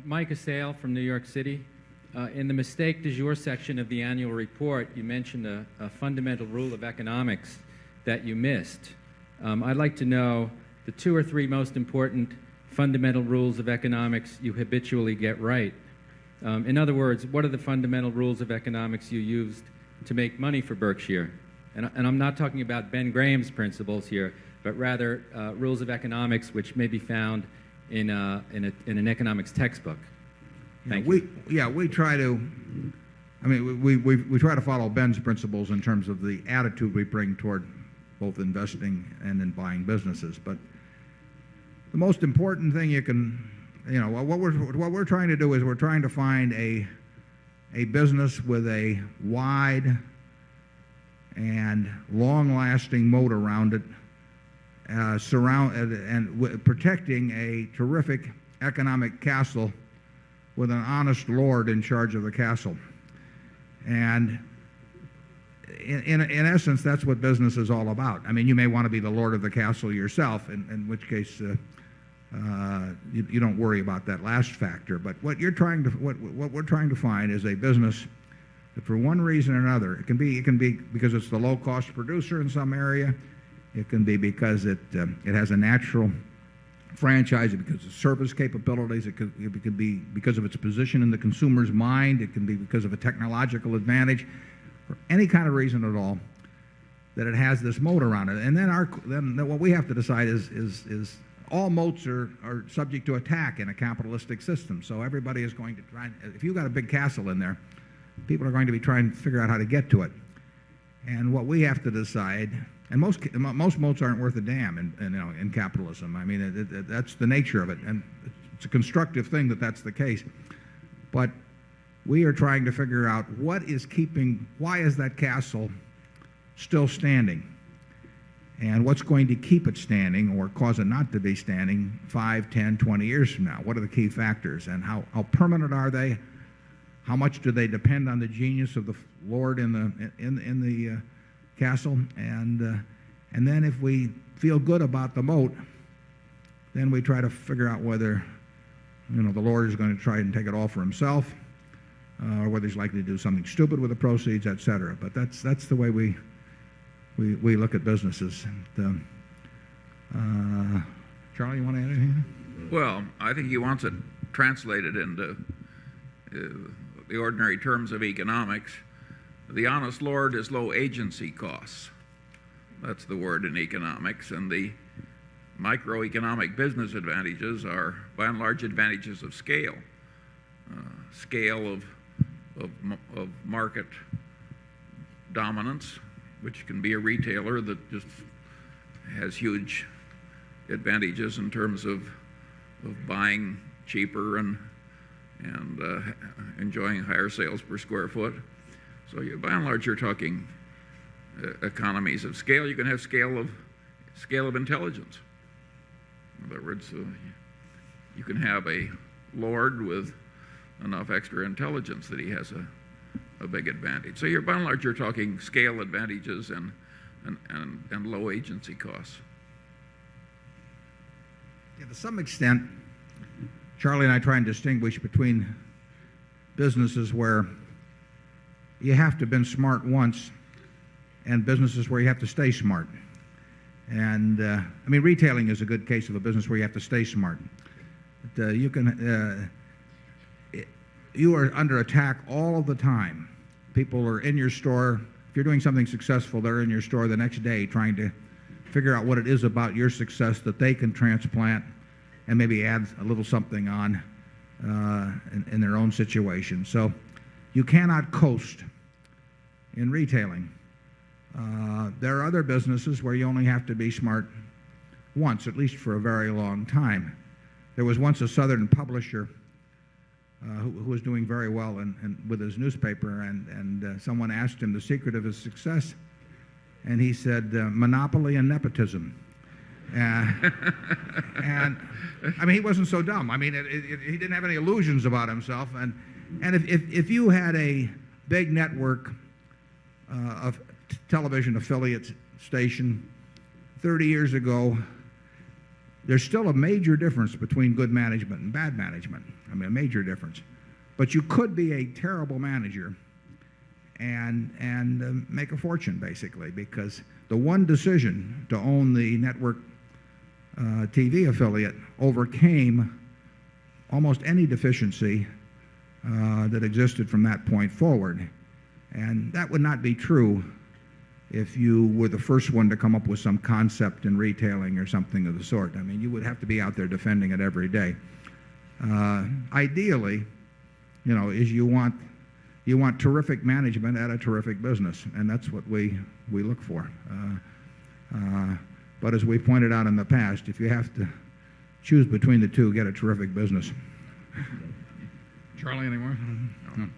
Mike Assail from New York City. In the mistake du jour section of the annual report, you mentioned a fundamental rule of economics that you missed. I'd like to know the 2 or 3 most important fundamental rules of economics you habitually get right. In other words, what are the fundamental rules of economics you used to make money for Berkshire? And I'm not talking about Ben Graham's principles here, but rather rules of economics which may be found in an economics textbook. Thank you. We try to, I mean, we try to follow Ben's principles in terms of the attitude we bring toward both investing and in buying businesses. But the most important thing you can, what we're trying to do is we're trying to find a business with a wide and long-lasting moat around it, protecting a terrific economic castle with an honest lord in charge of the castle. And in essence, that's what business is all about. I mean, you may want to be the lord of the castle yourself, in which case you don't worry about that last factor. But what we're trying to find is a business that, for one reason or another, it can be because it's the low-cost producer in some area. It can be because it has a natural franchise, because of service capabilities. It could be because of its position in the consumer's mind. It can be because of a technological advantage, for any kind of reason at all, that it has this moat around it. And then what we have to decide is all moats are subject to attack in a capitalistic system. So everybody is going to try. If you've got a big castle in there, people are going to be trying to figure out how to get to it. And what we have to decide. And most moats aren't worth a damn in capitalism. I mean, that's the nature of it, and it's a constructive thing that that's the case. But we are trying to figure out why is that castle still standing, and what's going to keep it standing or cause it not to be standing 5, 10, 20 years from now. What are the key factors, and how permanent are they? How much do they depend on the genius of the lord in the castle? And then if we feel good about the moat, then we try to figure out whether the lord is going to try and take it all for himself, or whether he's likely to do something stupid with the proceeds, etc. But that's the way we look at businesses. Charlie, you want to add anything? Well, I think he wants it translated into the ordinary terms of economics. The honest lord is low agency costs. That's the word in economics. And the microeconomic business advantages are, by and large, advantages of scale. Scale of market dominance, which can be a retailer that just has huge advantages in terms of buying cheaper and enjoying higher sales per square foot. So by and large, you're talking economies of scale. You can have scale of intelligence. In other words, you can have a lord with enough extra intelligence that he has a big advantage. So by and large, you're talking scale advantages and low agency costs. Yeah, to some extent, Charlie and I try and distinguish between businesses where you have to have been smart once and businesses where you have to stay smart. And I mean, retailing is a good case of a business where you have to stay smart. But, you are under attack all of the time. People are in your store. If you're doing something successful, they're in your store the next day trying to figure out what it is about your success that they can transplant and maybe add a little something on in their own situation. So you cannot coast in retailing. There are other businesses where you only have to be smart once, at least for a very long time. There was once a Southern publisher who was doing very well with his newspaper, and someone asked him the secret of his success, and he said, monopoly and nepotism. And I mean, he wasn't so dumb. I mean, he didn't have any illusions about himself. And if you had a big network of television affiliate station 30 years ago, there's still a major difference between good management and bad management. I mean, a major difference. But you could be a terrible manager and make a fortune, basically, because the one decision to own the network TV affiliate overcame almost any deficiency that existed from that point forward. And that would not be true if you were the first one to come up with some concept in retailing or something of the sort. I mean, you would have to be out there defending it every day. Ideally, you know, is you want terrific management at a terrific business, and that's what we look for. But as we pointed out in the past, if you have to choose between the two, get a terrific business. Charlie, any more? No.